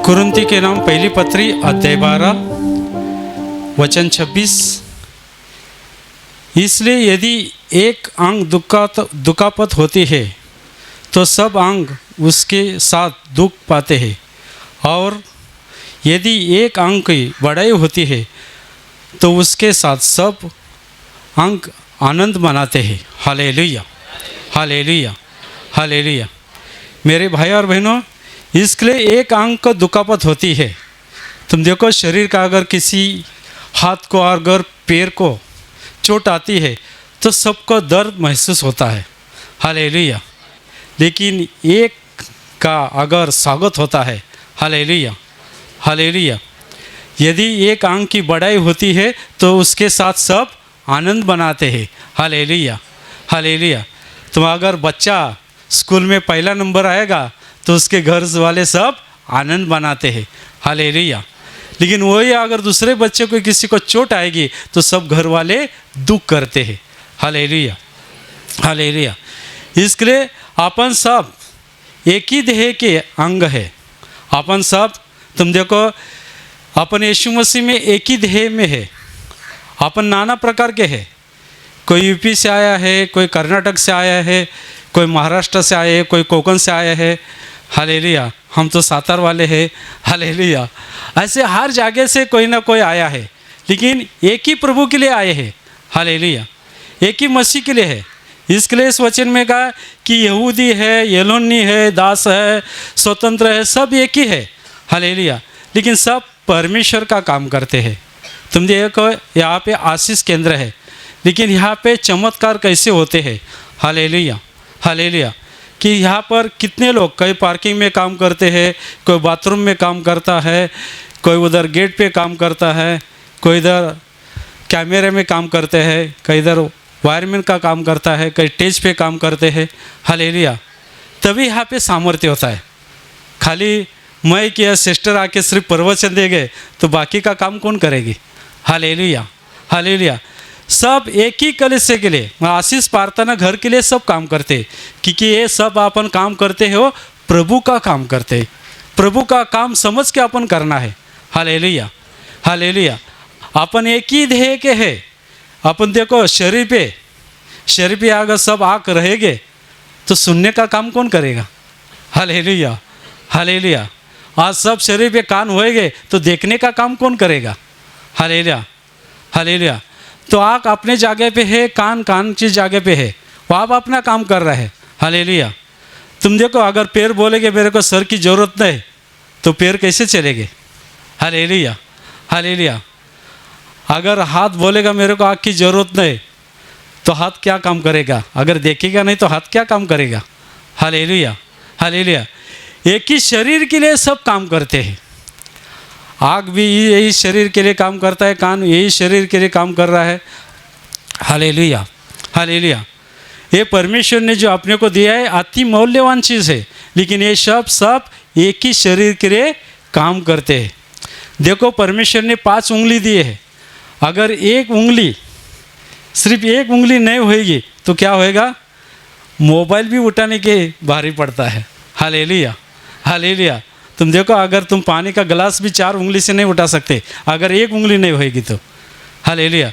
कुरिन्ती के नाम पहली पत्री अध्याय 12 वचन 26। इसलिए यदि एक अंग दुखापत होती है तो सब अंग उसके साथ दुख पाते हैं, और यदि एक अंग की बढ़ाई होती है तो उसके साथ सब अंग आनंद मनाते हैं। Hallelujah, hallelujah, hallelujah. मेरे भाई और बहनों, इसके लिए एक अंग को दुखापत होती है। तुम देखो, शरीर का अगर किसी हाथ को और अगर पैर को चोट आती है तो सबको दर्द महसूस होता है। हालेलुया। लेकिन एक का अगर स्वागत होता है, हालेलुया, हालेलुया। यदि एक अंग की बढ़ाई होती है तो उसके साथ सब आनंद मनाते हैं। Hallelujah, hallelujah. तो अगर बच्चा स्कूल में पहला नंबर आएगा तो उसके घर वाले सब आनंद मनाते हैं। हालेलुया। लेकिन वही अगर दूसरे बच्चे को किसी को चोट आएगी तो सब घर वाले दुख करते हैं। Hallelujah, hallelujah. इसके लिए अपन सब एक ही देह के अंग है। अपन सब, तुम देखो, अपन यीशु मसीह में एक ही देह में है। अपन नाना प्रकार के हैं। कोई यूपी से आया है, कोई कर्नाटक से आया है, कोई महाराष्ट्र से आया है, कोई कोकण से आया है। हालेलुया। हम तो सातार वाले हैं। हालेलुया। ऐसे हर जगह से कोई ना कोई आया है, लेकिन एक ही प्रभु के लिए आए हैं। हालेलुया। एक ही मसीह के लिए है। इसके लिए इस वचन में कहा कि यहूदी है, येलोनी है, दास है, स्वतंत्र है, सब एक ही है। हालेलुया। लेकिन सब परमेश्वर का काम करते हैं। तुम देखो, यहाँ पे आशीष केंद्र है, लेकिन यहाँ पे चमत्कार कैसे होते हैं। Hallelujah, hallelujah. कि यहाँ पर कितने लोग, कई पार्किंग में काम करते हैं, कोई बाथरूम में काम करता है, कोई उधर गेट पे काम करता है, कोई इधर कैमरे में काम करते हैं, कोई इधर वायरमैन का काम करता है, कई स्टेज पे काम करते हैं। हालेलुया। तभी यहाँ पे सामर्थ्य होता है। खाली मैं कि सिस्टर आके सिर्फ प्रवचन दे गए तो बाकी का काम कौन करेगी। Hallelujah, hallelujah. सब एक ही कलीसिया के लिए, आशीष प्रार्थना घर के लिए सब काम करते, क्योंकि ये सब अपन काम करते हो, प्रभु का काम करते। प्रभु का काम समझ के अपन करना है। Hallelujah, hallelujah. अपन एक ही देह के है। अपन देखो, शरीर पे अगर सब आँख रहेंगे तो सुनने का काम कौन करेगा। Hallelujah, hallelujah. आज सब शरीर पे कान होएंगे तो देखने का काम कौन करेगा। Hallelujah, hallelujah. तो आँख अपने जगह पे है, कान की जगह पे है, वो आप अपना काम कर रहे हैं। हालेलुया। तुम देखो, अगर पैर बोलेगे मेरे को सर की ज़रूरत नहीं तो पैर कैसे चलेंगे। Hallelujah, hallelujah. अगर हाथ बोलेगा मेरे को आँख की ज़रूरत नहीं तो हाथ क्या काम करेगा। अगर देखेगा नहीं तो हाथ क्या काम करेगा। Hallelujah, hallelujah. एक ही शरीर के लिए सब काम करते हैं। आँख भी यही शरीर के लिए काम करता है, कान यही शरीर के लिए काम कर रहा है। Hallelujah, hallelujah. ये परमेश्वर ने जो अपने को दिया है अति मूल्यवान चीज़ है, लेकिन ये सब एक ही शरीर के लिए काम करते हैं। देखो, परमेश्वर ने 5 उंगली दिए हैं। अगर एक उंगली, सिर्फ एक उंगली नहीं होएगी तो क्या होएगा। मोबाइल भी उठाने के भारी पड़ता है। Hallelujah, hallelujah. तुम देखो, अगर तुम पानी का गिलास भी 4 उंगली से नहीं उठा सकते अगर एक उंगली नहीं होएगी तो। हालेलुया।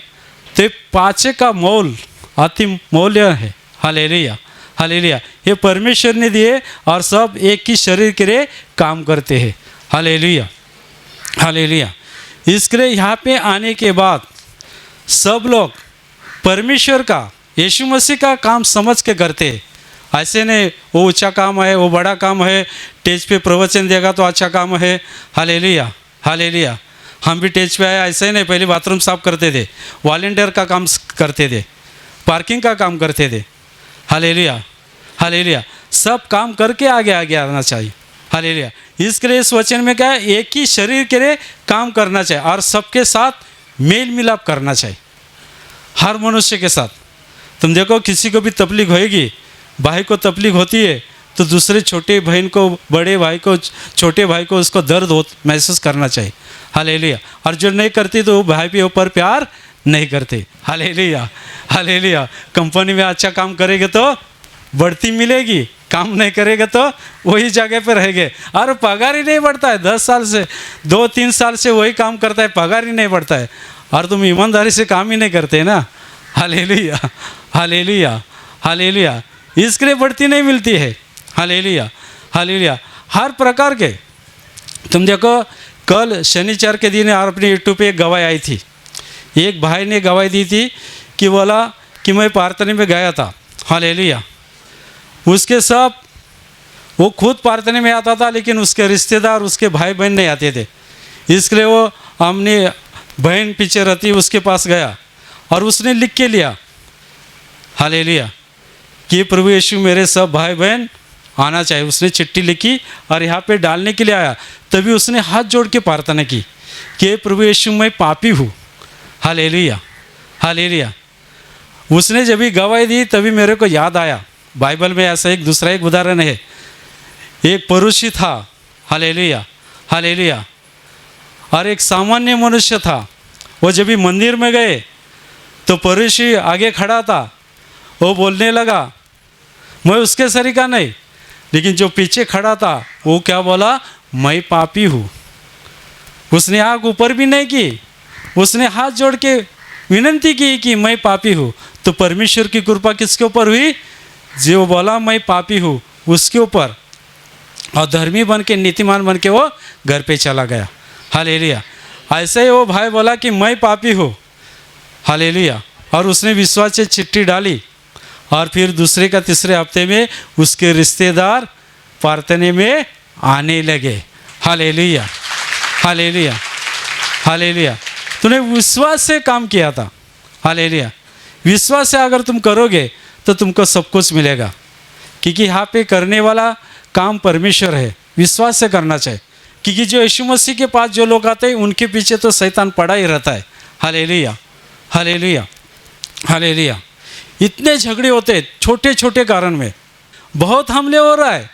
तो 5 का मोल अति मूल्य है। Hallelujah, hallelujah. ये परमेश्वर ने दिए और सब एक ही शरीर के लिए काम करते हैं। Hallelujah, hallelujah. इसके लिए यहाँ पे आने के बाद सब लोग परमेश्वर का, यीशु मसीह का काम समझ के करते हैं। ऐसे नहीं वो ऊंचा काम है, वो बड़ा काम है, स्टेज पे प्रवचन देगा तो अच्छा काम है। Hallelujah, hallelujah. हम भी स्टेज पे आए, ऐसे नहीं, पहले बाथरूम साफ करते थे, वॉलंटियर का काम करते थे, पार्किंग का काम करते थे। Hallelujah, hallelujah. सब काम करके आगे आना चाहिए। हालेलुया। इसके लिए इस वचन में क्या है, एक ही शरीर के लिए काम करना चाहिए और सबके साथ मेल मिलाप करना चाहिए, हर मनुष्य के साथ। तुम देखो, किसी को भी तकलीफ होएगी, भाई को तकलीफ होती है तो दूसरे छोटे बहन को, बड़े भाई को, छोटे भाई को उसको दर्द महसूस करना चाहिए। हालेलुया। और जो नहीं करती तो वो भाई के ऊपर प्यार नहीं करते। Hallelujah, hallelujah. कंपनी में अच्छा काम करेंगे तो बढ़ती मिलेगी, काम नहीं करेगा तो वही जगह पे रहेंगे, और पगार ही नहीं बढ़ता है। 10 साल से 2-3 साल से वही काम करता है, पगार ही नहीं बढ़ता है, और तुम ईमानदारी से काम ही नहीं करते ना। Hallelujah, hallelujah, hallelujah. इसके लिए बढ़ती नहीं मिलती है। Hallelujah, hallelujah. हर प्रकार के, तुम देखो कल शनिचर के दिन अपने यूट्यूब पे एक गवाही आई थी। एक भाई ने गवाही दी थी कि बोला कि मैं प्रार्थना में गया था। हालेलुया। उसके सब, वो खुद प्रार्थना में आता था, लेकिन उसके रिश्तेदार, उसके भाई बहन नहीं आते थे। इसलिए वो अपनी बहन पीछे रहती उसके पास गया और उसने लिख के लिया, हालेलुया, कि प्रभु यीशु मेरे सब भाई बहन आना चाहिए। उसने चिट्ठी लिखी और यहाँ पे डालने के लिए आया। तभी उसने हाथ जोड़ के प्रार्थना की कि प्रभु यीशु मैं पापी हूँ। Hallelujah, hallelujah. उसने जब भी गवाही दी तभी मेरे को याद आया, बाइबल में ऐसा एक दूसरा एक उदाहरण है। एक पुरुष ही था, हालेलुया, हालेलुया, और एक सामान्य मनुष्य था। वो जब भी मंदिर में गए तो पुरुष ही आगे खड़ा था। वो बोलने लगा, मैं उसके सरीका नहीं, लेकिन जो पीछे खड़ा था वो क्या बोला, मैं पापी हूँ। उसने आँख ऊपर भी नहीं की, उसने हाथ जोड़ के विनती की कि मैं पापी हूँ। तो परमेश्वर की कृपा किसके ऊपर हुई, जो बोला मैं पापी हूँ उसके ऊपर, और धर्मी बन के, नीतिमान बन के वो घर पे चला गया। हालेलुया। ऐसे ही वो भाई बोला कि मैं पापी हूँ। हालेलुया। और उसने विश्वास से चिट्ठी डाली, और फिर दूसरे का तीसरे हफ्ते में उसके रिश्तेदार प्रार्थना में आने लगे। Hallelujah, hallelujah, hallelujah. तूने विश्वास से काम किया था। हालेलुया। विश्वास से अगर तुम करोगे तो तुमको सब कुछ मिलेगा, क्योंकि यहाँ पे करने वाला काम परमेश्वर है। विश्वास से करना चाहिए, क्योंकि जो यीशु मसीह के पास जो लोग आते हैं उनके पीछे तो शैतान पड़ा ही रहता है। Hallelujah, hallelujah, hallelujah. इतने झगड़े होते हैं छोटे छोटे कारण में, बहुत हमले हो रहा है,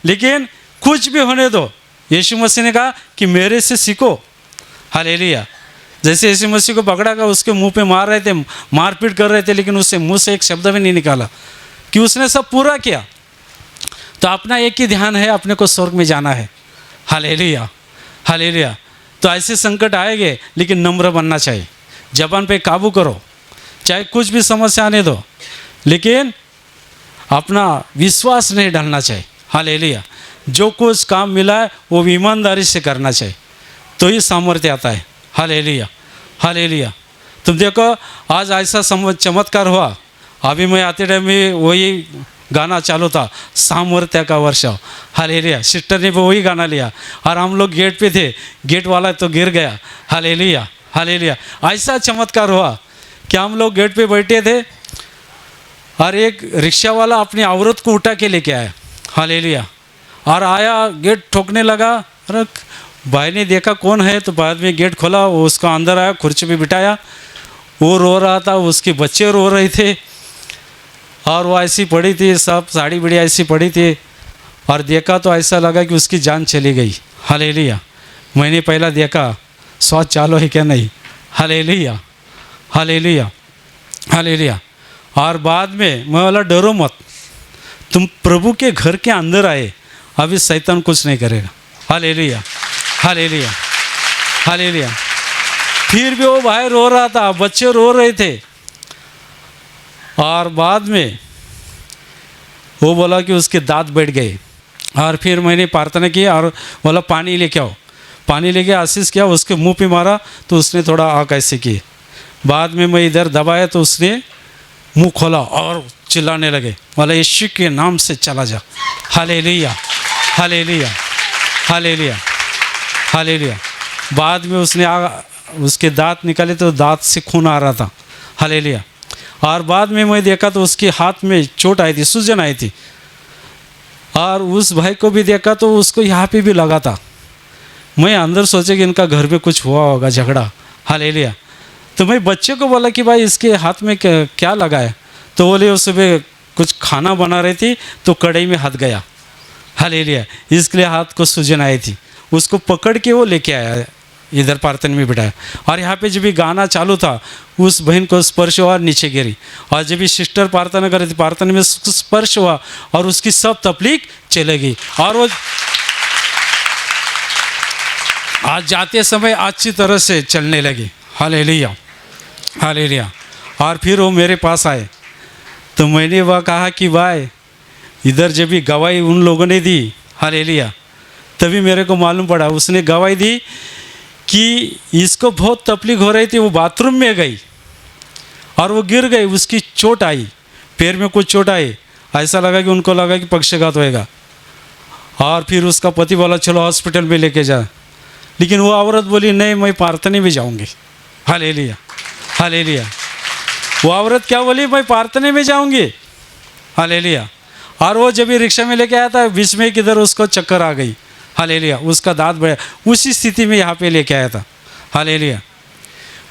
लेकिन कुछ भी होने दो। यीशु मसीह ने कहा कि मेरे से सीखो। हालेलुया। जैसे यीशु मसीह को पकड़ा कर उसके मुंह पे मार रहे थे, मारपीट कर रहे थे, लेकिन उससे मुंह से एक शब्द भी नहीं निकाला, कि उसने सब पूरा किया। तो अपना एक ही ध्यान है, अपने को स्वर्ग में जाना है। Hallelujah, hallelujah. तो ऐसे संकट आएंगे, लेकिन नम्र बनना चाहिए। जबान पे काबू करो, चाहे कुछ भी समस्या आने दो, लेकिन अपना विश्वास नहीं डालना चाहिए। हालेलुया। जो कुछ काम मिला है वो ईमानदारी से करना चाहिए, तो ही सामर्थ्य आता है। Hallelujah, hallelujah. तुम देखो आज ऐसा चमत्कार हुआ। अभी मैं आते टाइम में वही गाना चालू था, सामर्थ्य का वर्षा। हालेलुया। सिस्टर ने भी वही गाना लिया, और हम लोग गेट पे थे, गेट वाला तो गिर गया। Hallelujah, hallelujah. ऐसा चमत्कार हुआ कि हम लोग गेट पे बैठे थे, और एक रिक्शा वाला अपनी औरत को उठा के लेके आया। हालेलुया। और आया, गेट ठोकने लगा। अरे भाई ने देखा कौन है, तो बाद में गेट खोला, वो उसका अंदर आया, कुर्सी पे बिठाया। वो रो रहा था, उसके बच्चे रो रहे थे, और वो ऐसी पड़ी थी, सब साड़ी बड़ी ऐसी पड़ी थी, और देखा तो ऐसा लगा कि उसकी जान चली गई। हालेलुया। मैंने पहला देखा श्वास चालू है क्या नहीं। Hallelujah, hallelujah, hallelujah. और बाद में मैं बोला डरो मत, तुम प्रभु के घर के अंदर आए, अभी शैतान कुछ नहीं करेगा। Hallelujah, hallelujah, hallelujah. फिर भी वो भाई रो रहा था, बच्चे रो रहे थे, और बाद में वो बोला कि उसके दांत बैठ गए। और फिर मैंने प्रार्थना की और बोला पानी लेके आओ। पानी लेके आशीष किया, उसके मुंह पे मारा तो उसने थोड़ा आँख ऐसे की। बाद में मैं इधर दबाया तो उसने मुंह खोला और चिल्लाने लगे, बोला यीशु के नाम से चला जा। Hallelujah, hallelujah, hallelujah, hallelujah. बाद में उसने उसके दांत निकाले तो दांत से खून आ रहा था। हालेलुया। और बाद में मैं देखा तो उसके हाथ में चोट आई थी, सूजन आई थी, और उस भाई को भी देखा तो उसको यहाँ पे भी लगा था। मैं अंदर सोचे कि इनका घर में कुछ हुआ होगा, झगड़ा। हालेलुया। तो मैं बच्चे को बोला कि भाई इसके हाथ में क्या लगा है, तो बोले उस सुबह कुछ खाना बना रही थी तो कढ़ाई में हाथ गया। हालेलुया। इसके लिए हाथ को सूजन आई थी। उसको पकड़ के वो लेके आया इधर प्रार्थना में बिठाया। और यहाँ पे जब भी गाना चालू था उस बहन को स्पर्श हुआ, नीचे गिरी। और जब भी सिस्टर प्रार्थना कर रही थी, प्रार्थना में स्पर्श हुआ और उसकी सब तकलीफ चले गई और वो आज जाते समय अच्छी तरह से चलने लगी। Hallelujah, hallelujah. और फिर वो मेरे पास आए तो मैंने वह कहा कि भाई इधर जब भी गवाही उन लोगों ने दी, हालेलुया, तभी मेरे को मालूम पड़ा। उसने गवाही दी कि इसको बहुत तकलीफ हो रही थी, वो बाथरूम में गई और वो गिर गई, उसकी चोट आई, पैर में कुछ चोट आई, ऐसा लगा कि उनको लगा कि पक्षाघात होएगा। और फिर उसका पति बोला चलो हॉस्पिटल में लेके जा, लेकिन वो औरत बोली नहीं मैं प्रार्थना में जाऊंगी। Hallelujah, hallelujah. वो औरत क्या बोली, मैं प्रार्थना में जाऊंगी। हालेलुया। और वो जब भी रिक्शा में लेके आया था बीच में किधर उसको चक्कर आ गई। हालेलुया। उसका दांत बढ़ा, उसी स्थिति में यहाँ पे लेके आया था। हालेलुया।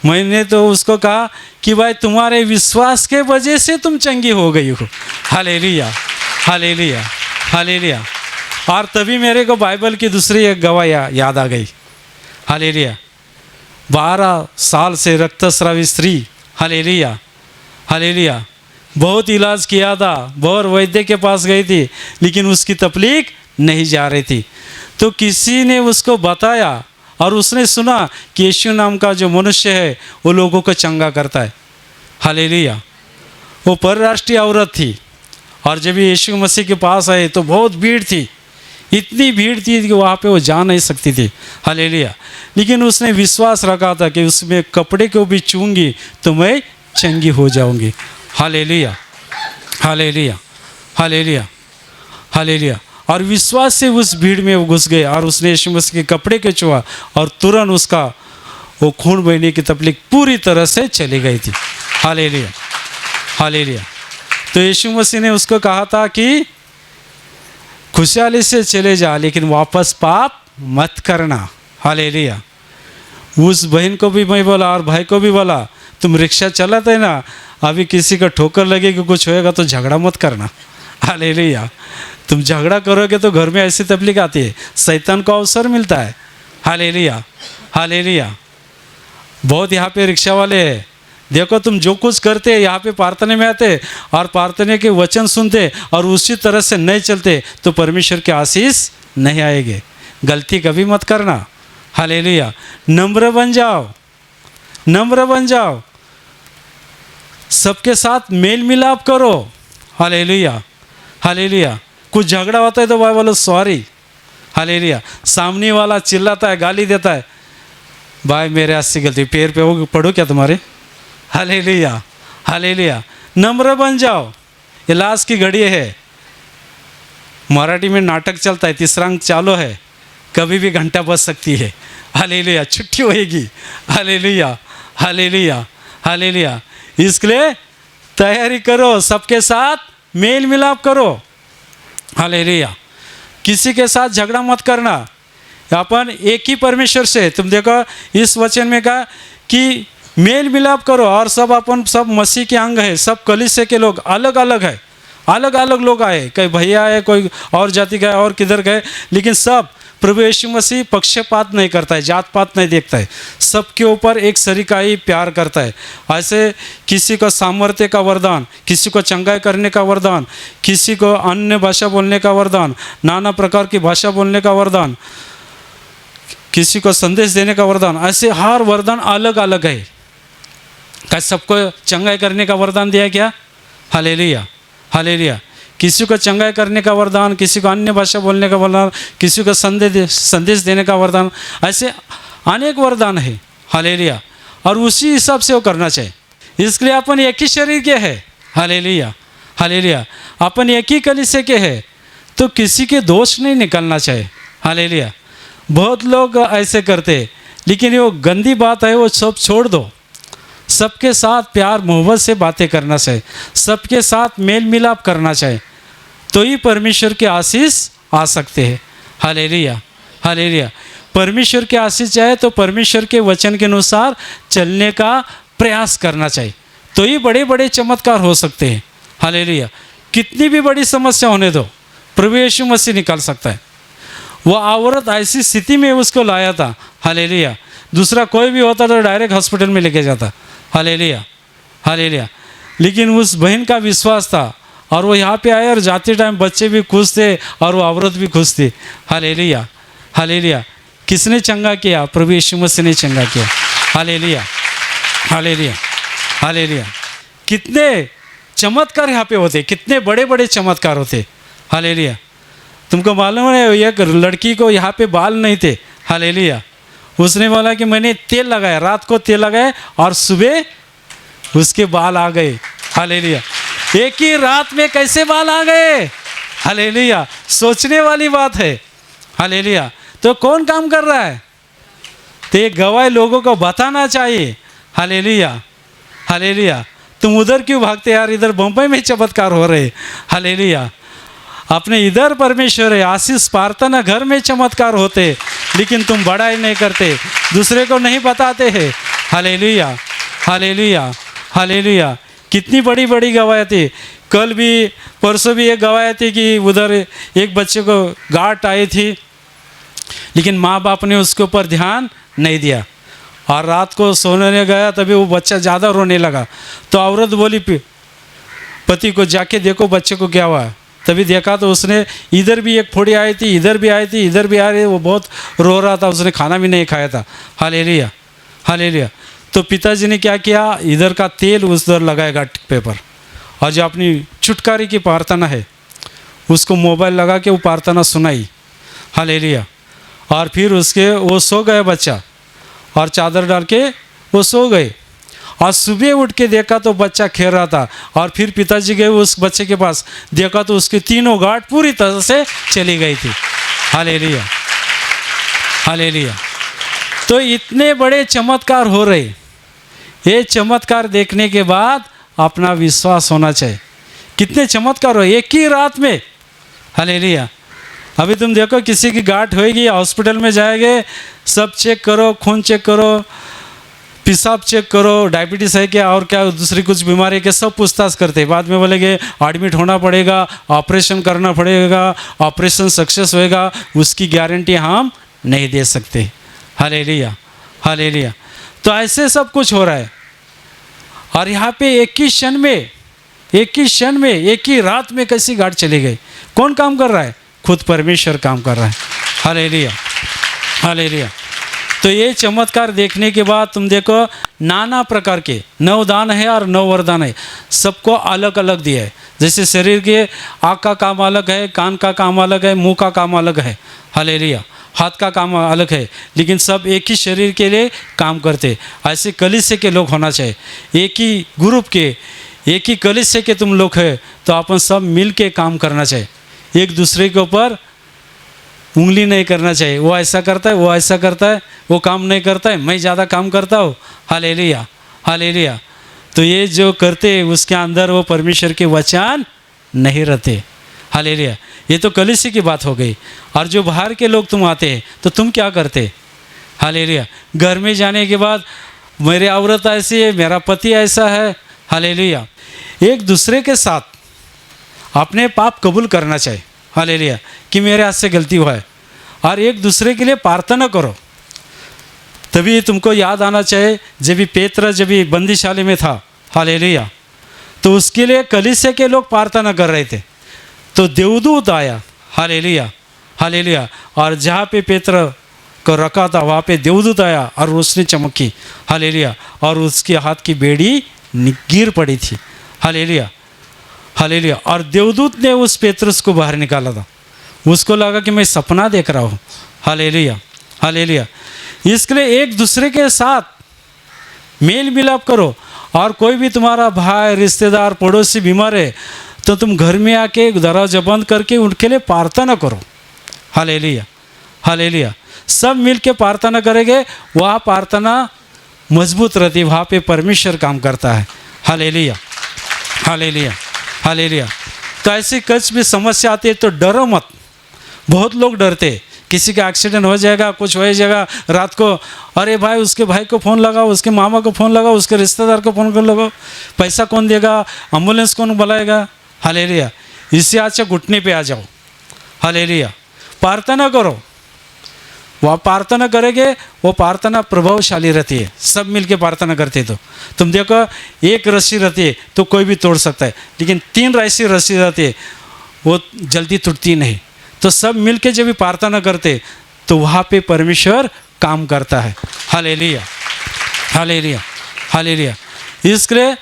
मैंने तो उसको कहा कि भाई तुम्हारे विश्वास के वजह से तुम चंगी हो गई हो। Hallelujah, hallelujah, hallelujah. और तभी मेरे को बाइबल की दूसरी एक गवाही याद आ गई। हालेलुया। 12 साल से रक्तस्रावी स्त्री, हालेलुया, हालेलुया, बहुत इलाज किया था, बहुत वैद्य के पास गई थी, लेकिन उसकी तकलीफ नहीं जा रही थी। तो किसी ने उसको बताया और उसने सुना कि यीशु नाम का जो मनुष्य है वो लोगों को चंगा करता है। हालेलुया। वो परराष्ट्रीय औरत थी और जब यीशु मसीह के पास आए तो बहुत भीड़ थी, इतनी भीड़ थी कि वहाँ पे वो जा नहीं सकती थी। हालेलुया। लेकिन उसने विश्वास रखा था कि उसमें कपड़े को भी छूंगी तो मैं चंगी हो जाऊंगी। Hallelujah, hallelujah, hallelujah, hallelujah. और विश्वास से उस भीड़ में वो घुस गए और उसने यीशु मसीह के कपड़े के छुआ और तुरंत उसका वो खून बहने की तकलीफ पूरी तरह से चली गई थी। Hallelujah, hallelujah. तो यीशु मसीह ने उसको कहा था कि खुशहाली से चले जा लेकिन वापस पाप मत करना। हालेलुया। उस बहन को भी मैं बोला और भाई को भी बोला तुम रिक्शा चलाते ना, अभी किसी का ठोकर लगेगी कुछ होएगा तो झगड़ा मत करना। हालेलुया। तुम झगड़ा करोगे तो घर में ऐसी तकलीफ आती है, शैतान को अवसर मिलता है। Hallelujah, hallelujah. बहुत यहाँ पे रिक्शा वाले हैं, देखो तुम जो कुछ करते हैं यहाँ पे प्रार्थना में आते और प्रार्थना के वचन सुनते और उसी तरह से नहीं चलते तो परमेश्वर के आशीष नहीं आएंगे। गलती कभी मत करना। हालेलुया। नम्र बन जाओ, नम्र बन जाओ, सबके साथ मेल मिलाप करो। Hallelujah, hallelujah. कुछ झगड़ा होता है तो भाई बोलो सॉरी। हालेलुया। सामने वाला चिल्लाता है, गाली देता है, भाई मेरे हाथ से गलती, पैर पे वो पढ़ो क्या तुम्हारे। Hallelujah, hallelujah. नम्र बन जाओ। इलाज की घड़ी है, मराठी में नाटक चलता है, तीसरा अंक चालू है, कभी भी घंटा बज सकती है। हालेलुया। छुट्टी होएगी। Hallelujah, hallelujah, hallelujah. इसलिए तैयारी करो, सबके साथ मेल मिलाप करो। हालेलुया। किसी के साथ झगड़ा मत करना। अपन एक ही परमेश्वर से, तुम देखो इस वचन में कहा कि मेल मिलाप करो और सब अपन सब मसीह के अंग है, सब कलीसिया के लोग अलग अलग है, अलग अलग लोग आए, कोई भैया है, कोई और जाति का है और किधर गए, लेकिन सब प्रभु यीशु मसीह पक्षपात नहीं करता है, जात पात नहीं देखता है, सबके ऊपर एक सरीका ही प्यार करता है। ऐसे किसी को सामर्थ्य का वरदान, किसी को चंगाई करने का वरदान, किसी को अन्य भाषा बोलने का वरदान, नाना प्रकार की भाषा बोलने का वरदान, किसी को संदेश देने का वरदान, ऐसे हर वरदान अलग अलग है। क्या सबको चंगाई करने का वरदान दिया क्या? Hallelujah, hallelujah. किसी को चंगाई करने का वरदान, किसी को अन्य भाषा बोलने का वरदान, किसी को संदेश देने का वरदान, ऐसे अनेक वरदान है। हालेलुया। और उसी हिसाब से वो करना चाहिए। इसलिए अपन एक ही शरीर के हैं। Hallelujah, hallelujah. अपन एक ही कलीसिया के हैं तो किसी के दोष नहीं निकलना चाहिए। हालेलुया। बहुत लोग ऐसे करते, लेकिन वो गंदी बात है, वो सब छोड़ दो। सबके साथ प्यार मोहब्बत से बातें करना चाहिए, सबके साथ मेल मिलाप करना चाहिए, तो ही परमेश्वर के आशीष आ सकते हैं। Hallelujah, hallelujah. परमेश्वर के आशीष चाहे तो परमेश्वर के वचन के अनुसार चलने का प्रयास करना चाहिए, तो ही बड़े बड़े चमत्कार हो सकते हैं। हालेलुया। कितनी भी बड़ी समस्या होने दो, प्रभु यीशु मसीह निकाल सकता है। वह औरत ऐसी स्थिति में उसको लाया था। हालेलुया। दूसरा कोई भी होता तो डायरेक्ट हॉस्पिटल में लेके जाता। Hallelujah, hallelujah. लेकिन उस बहन का विश्वास था और वो यहाँ पे आए और जाते टाइम बच्चे भी खुश थे और वो औरत भी खुश थी। Hallelujah, hallelujah. किसने चंगा किया? प्रभु यीशु मसीह ने चंगा किया। Hallelujah, hallelujah, hallelujah. कितने चमत्कार यहाँ पे होते, कितने बड़े बड़े चमत्कार होते। हालेलुया। तुमको मालूम है एक लड़की को यहाँ पे बाल नहीं थे। हालेलुया। उसने बोला कि मैंने तेल लगाया, रात को तेल लगाया और सुबह उसके बाल आ गए। हालेलुया। एक ही रात में कैसे बाल आ गए? हालेलुया। सोचने वाली बात है। हालेलुया। तो कौन काम कर रहा है? तो ये गवाही लोगों को बताना चाहिए। Hallelujah, hallelujah. तुम उधर क्यों भागते यार? इधर बम्बई में चमत्कार हो रहे। हालेलुया। अपने इधर परमेश्वर है, आशीष प्रार्थना घर में चमत्कार होते, लेकिन तुम बड़ाई नहीं करते, दूसरे को नहीं बताते हैं। Hallelujah, hallelujah, hallelujah. कितनी बड़ी बड़ी गवाही थी। कल भी परसों भी एक गवाही थी कि उधर एक बच्चे को गांठ आई थी, लेकिन माँ बाप ने उसके ऊपर ध्यान नहीं दिया और रात को सोने गया तभी वो बच्चा ज़्यादा रोने लगा। तो औरत बोली पति को, जाके देखो बच्चे को क्या हुआ। तभी देखा तो उसने इधर भी एक फोड़ी आई थी, इधर भी आई थी, इधर भी आ रही, वो बहुत रो रहा था, उसने खाना भी नहीं खाया था। Hallelujah, hallelujah. तो पिताजी ने क्या किया? इधर का तेल उधर लगाया गांठ पे पर, और जो अपनी छुटकारे की प्रार्थना है उसको मोबाइल लगा के वो प्रार्थना सुनाई। हालेलुया। और फिर उसके वो सो गए बच्चा, और चादर डाल के वो सो गए। और सुबह उठ के देखा तो बच्चा खेल रहा था, और फिर पिताजी गए उस बच्चे के पास, देखा तो उसकी तीनों गांठ पूरी तरह से चली गई थी। Hallelujah, hallelujah. तो इतने बड़े चमत्कार हो रहे। ये चमत्कार देखने के बाद अपना विश्वास होना चाहिए। कितने चमत्कार हो एक ही रात में। हालेलुया। अभी तुम देखो किसी की गांठ होएगी, हॉस्पिटल में जाएंगे, सब चेक करो, खून चेक करो, पेशाब चेक करो, डायबिटीज़ है क्या और क्या दूसरी कुछ बीमारी के सब पूछताछ करते हैं। बाद में बोलेंगे एडमिट होना पड़ेगा, ऑपरेशन करना पड़ेगा, ऑपरेशन सक्सेस होएगा, उसकी गारंटी हम नहीं दे सकते। Hallelujah, hallelujah. तो ऐसे सब कुछ हो रहा है। और यहाँ पे एक ही क्षण में, एक ही क्षण में, एक ही रात में कैसी गांठ चली गई। कौन काम कर रहा है? खुद परमेश्वर काम कर रहा है। Hallelujah, hallelujah. तो ये चमत्कार देखने के बाद तुम देखो नाना प्रकार के 9 दान है और 9 वरदान है, सबको अलग अलग दिया है। जैसे शरीर के आँख का काम अलग है, कान का काम अलग है, मुंह का काम अलग है। हालेलुया। हाथ का काम अलग है, लेकिन सब एक ही शरीर के लिए काम करते। ऐसे कलीसिया के लोग होना चाहिए, एक ही ग्रुप के, एक ही कलीसिया के तुम लोग है, तो अपन सब मिल के काम करना चाहिए। एक दूसरे के ऊपर उंगली नहीं करना चाहिए, वो ऐसा करता है, वो ऐसा करता है, वो काम नहीं करता है, मैं ज़्यादा काम करता हूँ। Hallelujah, hallelujah. तो ये जो करते उसके अंदर वो परमेश्वर के वचन नहीं रहते। हालेलुया। ये तो कलीसिया की बात हो गई। और जो बाहर के लोग तुम आते हैं तो तुम क्या करते? हालेलुया। घर में जाने के बाद मेरी औरत ऐसी है, मेरा पति ऐसा है। हालेलुया। एक दूसरे के साथ अपने पाप कबूल करना चाहिए। हालेलुया। कि मेरे हाथ से गलती हुआ है, और एक दूसरे के लिए प्रार्थना करो। तभी तुमको याद आना चाहिए जब भी पेत्र जब भी बंदीशाले में था। हालेलुया। तो उसके लिए कलीसिया के लोग प्रार्थना कर रहे थे, तो देवदूत आया। Hallelujah, hallelujah. और जहाँ पे पेत्र को रखा था वहाँ पे देवदूत आया और रोशनी चमकी। हालेलुया। और उसके हाथ की बेड़ी गिर पड़ी थी। Hallelujah, hallelujah. और देवदूत ने उस पेत्रस को बाहर निकाला था। उसको लगा कि मैं सपना देख रहा हूँ। Hallelujah, hallelujah. इसके लिए एक दूसरे के साथ मेल मिलाप करो। और कोई भी तुम्हारा भाई, रिश्तेदार, पड़ोसी बीमार है तो तुम घर में आके दरवाजा बंद करके उनके लिए प्रार्थना करो। Hallelujah, hallelujah. सब मिल के प्रार्थना करेंगे, वहाँ प्रार्थना मजबूत रहती है, वहाँ पे परमेश्वर काम करता है। Hallelujah, hallelujah, hallelujah. तो ऐसी कुछ भी समस्या आती है तो डरो मत। बहुत लोग डरते, किसी का एक्सीडेंट हो जाएगा, कुछ हो जाएगा, रात को अरे भाई उसके भाई को फ़ोन लगाओ, उसके मामा को फ़ोन लगाओ, उसके रिश्तेदार को फ़ोन कर लगाओ, पैसा कौन देगा, एम्बुलेंस कौन बुलाएगा। हालेलुया। इससे अच्छा घुटने पे आ जाओ। हालेलुया। प्रार्थना करो, वो आप प्रार्थना करेंगे, वो प्रार्थना प्रभावशाली रहती है। सब मिलके प्रार्थना करते तो तुम देखो, एक रस्सी रहती है तो कोई भी तोड़ सकता है, लेकिन 3 रस्सी रहती है वो जल्दी टूटती नहीं। तो सब मिलके जब भी प्रार्थना करते तो वहाँ पे परमेश्वर काम करता है। Hallelujah, hallelujah, hallelujah. इसलिए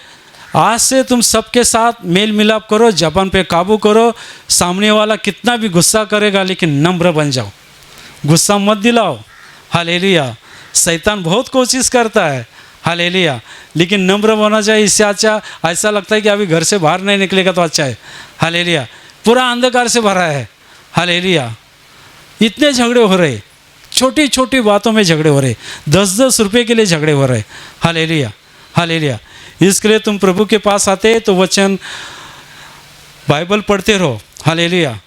आज से तुम सबके साथ मेल मिलाप करो, जबान पे काबू करो। सामने वाला कितना भी गुस्सा करेगा लेकिन नम्र बन जाओ, गुस्सा मत दिलाओ। हालेलुया। शैतान बहुत कोशिश करता है, हालेलुया, लेकिन नम्र होना चाहिए। इससे अच्छा ऐसा लगता है कि अभी घर से बाहर नहीं निकलेगा तो अच्छा है। हालेलुया। पूरा अंधकार से भरा है। हालेलुया। इतने झगड़े हो रहे, छोटी छोटी बातों में झगड़े हो रहे, 10-10 रुपये के लिए झगड़े हो रहे। Hallelujah, hallelujah. इसके लिए तुम प्रभु के पास आते तो वचन बाइबल पढ़ते रहो। हालेलुया।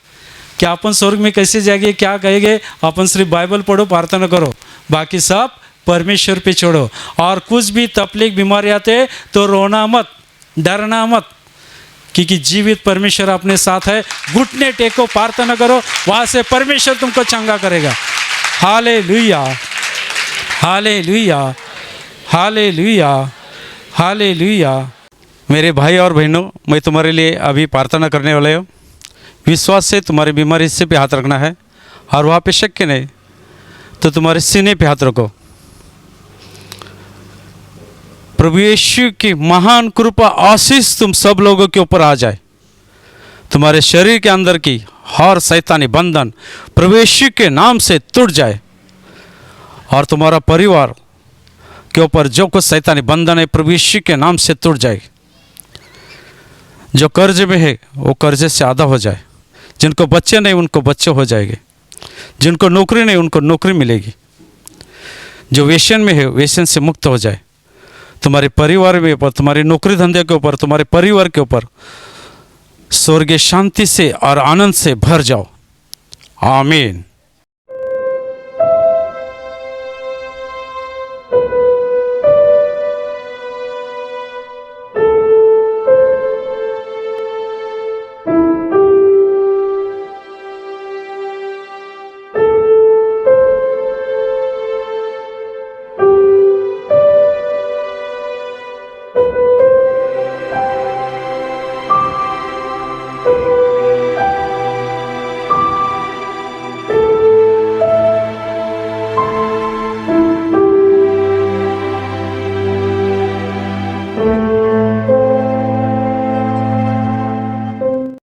क्या अपन स्वर्ग में कैसे जाएंगे, क्या कहेंगे? अपन सिर्फ बाइबल पढ़ो, प्रार्थना करो, बाकी सब परमेश्वर पे छोड़ो। और कुछ भी तकलीफ बीमारी आते तो रोना मत, डरना मत, क्योंकि जीवित परमेश्वर अपने साथ है। घुटने टेको, प्रार्थना करो, वहाँ से परमेश्वर तुमको चंगा करेगा। Hallelujah, hallelujah, hallelujah, hallelujah. मेरे भाई और बहनों, मैं तुम्हारे लिए अभी प्रार्थना करने वाला हूँ। विश्वास से तुम्हारी बीमारी हिस्से पे हाथ रखना है, और वहाँ पे शक के नहीं तो तुम्हारे सीने पे हाथ रखो। प्रभु यीशु की महान कृपा आशीष तुम सब लोगों के ऊपर आ जाए। तुम्हारे शरीर के अंदर की हर शैतानी बंधन प्रभु यीशु के नाम से टूट जाए, और तुम्हारा परिवार के ऊपर जो कुछ शैतानी बंधन है प्रभु यीशु के नाम से टूट जाए। जो कर्ज में है वो कर्जे से आधा हो जाए, जिनको बच्चे नहीं उनको बच्चे हो जाएंगे, जिनको नौकरी नहीं उनको नौकरी मिलेगी, जो वेश्यन में है वेश्यन से मुक्त हो जाए। तुम्हारे परिवार के ऊपर, तुम्हारी नौकरी धंधे के ऊपर, तुम्हारे परिवार के ऊपर स्वर्गीय शांति से और आनंद से भर जाओ। आमीन।